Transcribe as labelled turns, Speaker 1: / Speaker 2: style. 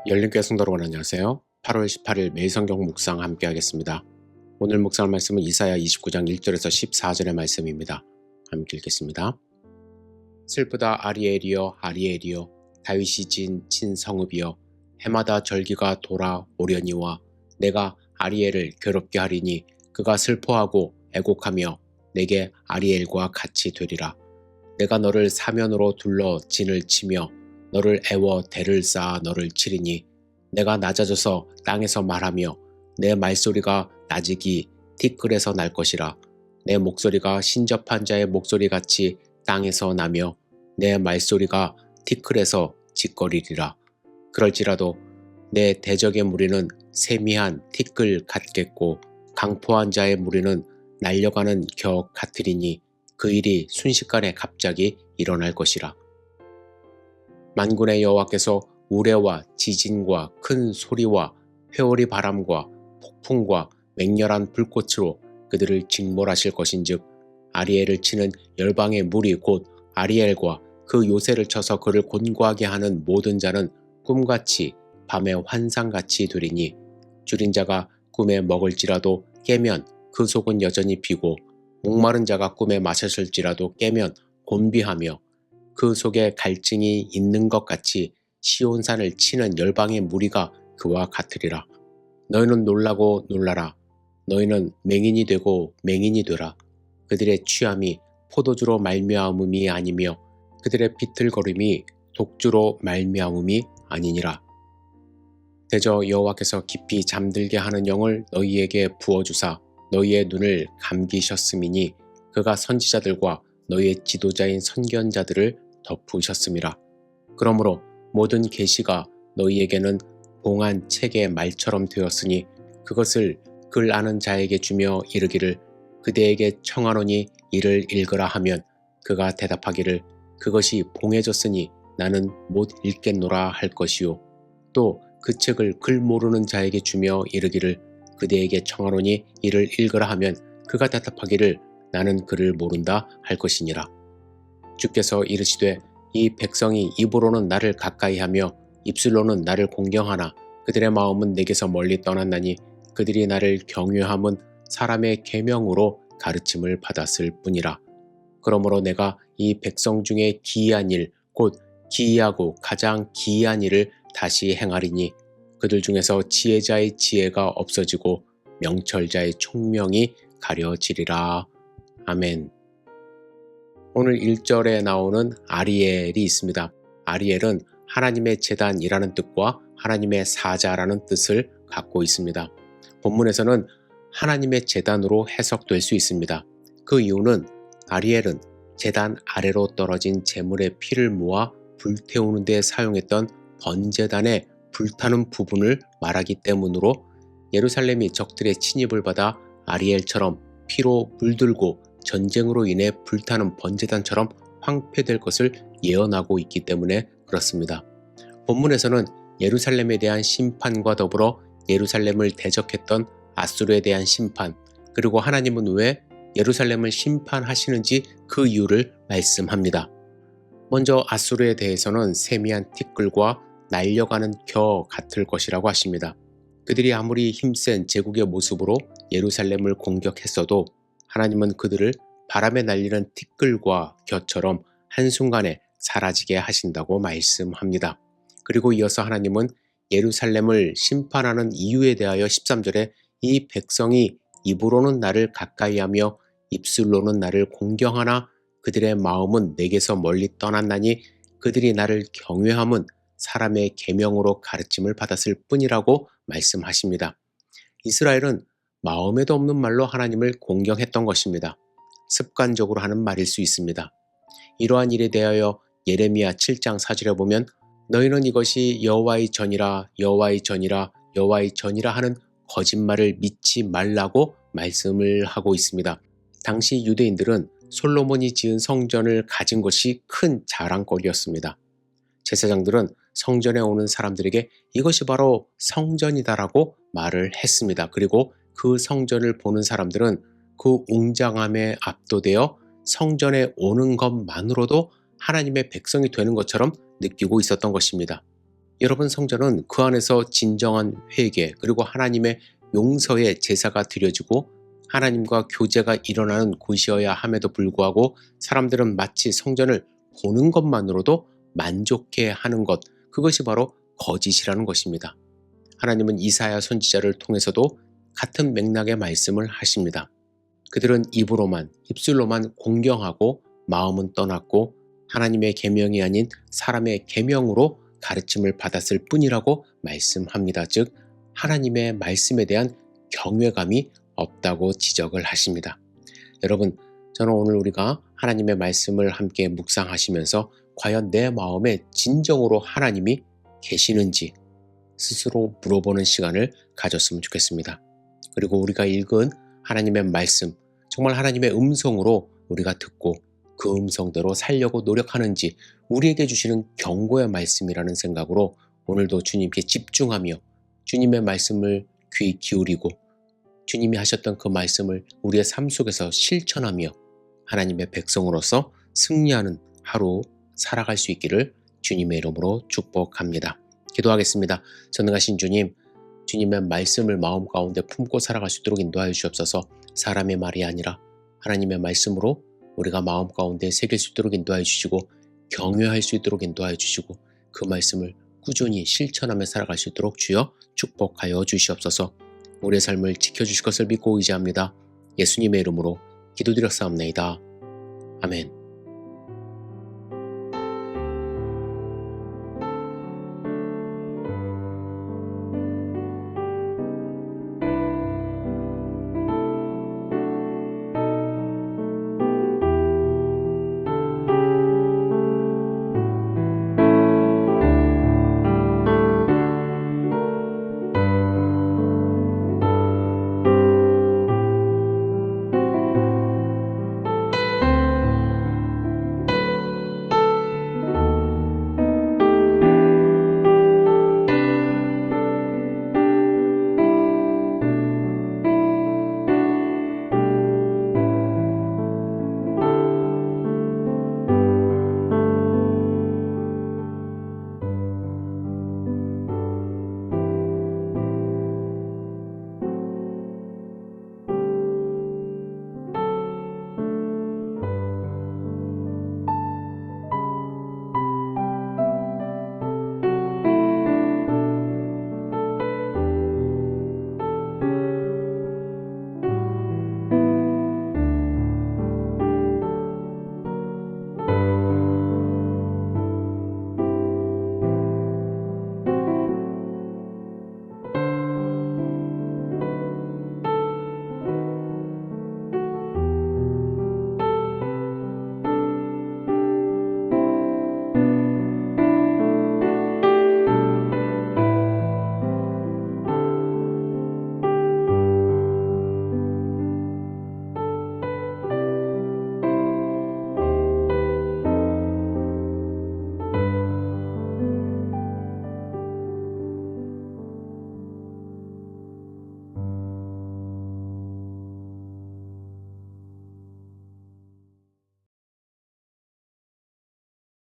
Speaker 1: 열린교회 성도 여러분 안녕하세요. 8월 18일 매일 성경 묵상 함께 하겠습니다. 오늘 묵상할 말씀은 이사야 29장 1절에서 14절의 말씀입니다. 함께 읽겠습니다. 슬프다 아리엘이여 아리엘이여 다윗이 지은 친성읍이여 해마다 절기가 돌아오려니와 내가 아리엘을 괴롭게 하리니 그가 슬퍼하고 애곡하며 내게 아리엘과 같이 되리라. 내가 너를 사면으로 둘러 진을 치며 너를 애워 대를 쌓아 너를 치리니 내가 낮아져서 땅에서 말하며 내 말소리가 나직이 티끌에서 날 것이라. 내 목소리가 신접한 자의 목소리같이 땅에서 나며 내 말소리가 티끌에서 짓거리리라. 그럴지라도 내 대적의 무리는 세미한 티끌 같겠고 강포한 자의 무리는 날려가는 겨 같으리니 그 일이 순식간에 갑자기 일어날 것이라. 만군의 여호와께서 우레와 지진과 큰 소리와 회오리 바람과 폭풍과 맹렬한 불꽃으로 그들을 직몰하실 것인즉 아리엘을 치는 열방의 무리 곧 아리엘과 그 요새를 쳐서 그를 곤고하게 하는 모든 자는 꿈같이 밤의 환상같이 되리니 줄인 자가 꿈에 먹을지라도 깨면 그 속은 여전히 비고 목마른 자가 꿈에 마셨을지라도 깨면 곤비하며 그 속에 갈증이 있는 것 같이 시온산을 치는 열방의 무리가 그와 같으리라. 너희는 놀라고 놀라라. 너희는 맹인이 되고 맹인이 되라. 그들의 취함이 포도주로 말미암음이 아니며 그들의 비틀거림이 독주로 말미암음이 아니니라. 대저 여호와께서 깊이 잠들게 하는 영을 너희에게 부어주사 너희의 눈을 감기셨음이니 그가 선지자들과 너희의 지도자인 선견자들을 덮으셨음이라. 그러므로 모든 계시가 너희에게는 봉한 책의 말처럼 되었으니 그것을 글 아는 자에게 주며 이르기를 그대에게 청하노니 이를 읽으라 하면 그가 대답하기를 그것이 봉해졌으니 나는 못 읽겠노라 할 것이요. 또 그 책을 글 모르는 자에게 주며 이르기를 그대에게 청하노니 이를 읽으라 하면 그가 대답하기를 나는 그를 모른다 할 것이니라. 주께서 이르시되 이 백성이 입으로는 나를 가까이하며 입술로는 나를 공경하나 그들의 마음은 내게서 멀리 떠났나니 그들이 나를 경외함은 사람의 계명으로 가르침을 받았을 뿐이라. 그러므로 내가 이 백성 중에 기이한 일 곧 기이하고 가장 기이한 일을 다시 행하리니 그들 중에서 지혜자의 지혜가 없어지고 명철자의 총명이 가려지리라. 아멘. 오늘 1절에 나오는 아리엘이 있습니다. 아리엘은 하나님의 제단이라는 뜻과 하나님의 사자라는 뜻을 갖고 있습니다. 본문에서는 하나님의 제단으로 해석될 수 있습니다. 그 이유는 아리엘은 제단 아래로 떨어진 제물의 피를 모아 불태우는 데 사용했던 번제단의 불타는 부분을 말하기 때문으로 예루살렘이 적들의 침입을 받아 아리엘처럼 피로 물들고 전쟁으로 인해 불타는 번제단처럼 황폐될 것을 예언하고 있기 때문에 그렇습니다. 본문에서는 예루살렘에 대한 심판과 더불어 예루살렘을 대적했던 아수르에 대한 심판, 그리고 하나님은 왜 예루살렘을 심판하시는지 그 이유를 말씀합니다. 먼저 아수르에 대해서는 세미한 티끌과 날려가는 겨 같을 것이라고 하십니다. 그들이 아무리 힘센 제국의 모습으로 예루살렘을 공격했어도 하나님은 그들을 바람에 날리는 티끌과 겨처럼 한순간에 사라지게 하신다고 말씀합니다. 그리고 이어서 하나님은 예루살렘을 심판하는 이유에 대하여 13절에 이 백성이 입으로는 나를 가까이하며 입술로는 나를 공경하나 그들의 마음은 내게서 멀리 떠났나니 그들이 나를 경외함은 사람의 계명으로 가르침을 받았을 뿐이라고 말씀하십니다. 이스라엘은 마음에도 없는 말로 하나님을 공경했던 것입니다. 습관적으로 하는 말일 수 있습니다. 이러한 일에 대하여 예레미야 7장 4절에 보면 너희는 이것이 여호와의 전이라 여호와의 전이라 여호와의 전이라 하는 거짓말을 믿지 말라고 말씀을 하고 있습니다. 당시 유대인들은 솔로몬이 지은 성전을 가진 것이 큰 자랑거리였습니다. 제사장들은 성전에 오는 사람들에게 이것이 바로 성전이다라고 말을 했습니다. 그리고 그 성전을 보는 사람들은 그 웅장함에 압도되어 성전에 오는 것만으로도 하나님의 백성이 되는 것처럼 느끼고 있었던 것입니다. 여러분, 성전은 그 안에서 진정한 회개 그리고 하나님의 용서의 제사가 드려지고 하나님과 교제가 일어나는 곳이어야 함에도 불구하고 사람들은 마치 성전을 보는 것만으로도 만족해 하는 것, 그것이 바로 거짓이라는 것입니다. 하나님은 이사야 선지자를 통해서도 같은 맥락의 말씀을 하십니다. 그들은 입술로만 공경하고 마음은 떠났고 하나님의 계명이 아닌 사람의 계명으로 가르침을 받았을 뿐이라고 말씀합니다. 즉 하나님의 말씀에 대한 경외감이 없다고 지적을 하십니다. 여러분, 저는 오늘 우리가 하나님의 말씀을 함께 묵상하시면서 과연 내 마음에 진정으로 하나님이 계시는지 스스로 물어보는 시간을 가졌으면 좋겠습니다. 그리고 우리가 읽은 하나님의 말씀, 정말 하나님의 음성으로 우리가 듣고 그 음성대로 살려고 노력하는지 우리에게 주시는 경고의 말씀이라는 생각으로 오늘도 주님께 집중하며 주님의 말씀을 귀 기울이고 주님이 하셨던 그 말씀을 우리의 삶 속에서 실천하며 하나님의 백성으로서 승리하는 하루 살아갈 수 있기를 주님의 이름으로 축복합니다. 기도하겠습니다. 전능하신 주님, 주님의 말씀을 마음 가운데 품고 살아갈 수 있도록 인도하여 주옵소서. 사람의 말이 아니라 하나님의 말씀으로 우리가 마음 가운데 새길 수 있도록 인도하여 주시고 경외할 수 있도록 인도하여 주시고 그 말씀을 꾸준히 실천하며 살아갈 수 있도록 주여 축복하여 주시옵소서. 우리의 삶을 지켜주실 것을 믿고 의지합니다. 예수님의 이름으로 기도드렸사옵나이다. 아멘.